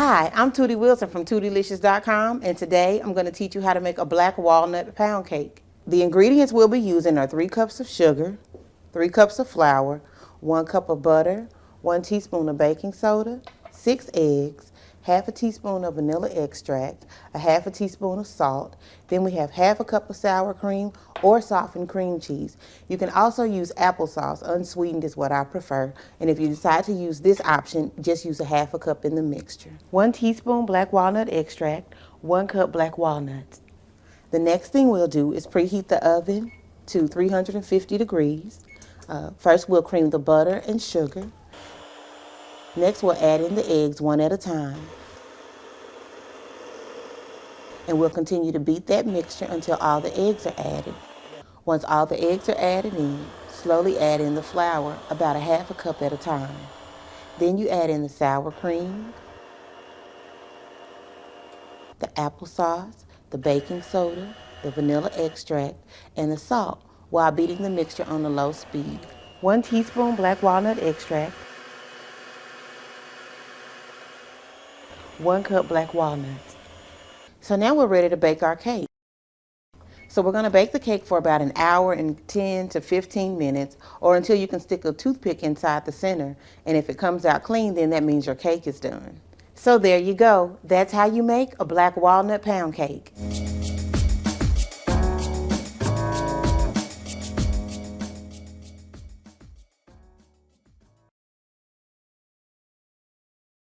Hi, I'm Tootie Wilson from TootieLicious.com, and today I'm going to teach you how to make a black walnut pound cake. The ingredients we'll be using are 3 cups of sugar, 3 cups of flour, 1 cup of butter, 1 teaspoon of baking soda, 6 eggs, half a teaspoon of vanilla extract, a half a teaspoon of salt. Then we have half a cup of sour cream or softened cream cheese. You can also use applesauce. Unsweetened is what I prefer. And if you decide to use this option, just use a half a cup in the mixture. 1 teaspoon black walnut extract, 1 cup black walnuts. The next thing we'll do is preheat the oven to 350 degrees. First we'll cream the butter and sugar. Next we'll add in the eggs one at a time. And we'll continue to beat that mixture until all the eggs are added. Once all the eggs are added in, slowly add in the flour, about a half a cup at a time. Then you add in the sour cream, the applesauce, the baking soda, the vanilla extract, and the salt while beating the mixture on a low speed. 1 teaspoon black walnut extract, 1 cup black walnuts. So now we're ready to bake our cake. So we're going to bake the cake for about an hour and 10 to 15 minutes, or until you can stick a toothpick inside the center. And if it comes out clean, then that means your cake is done. So there you go. That's how you make a black walnut pound cake.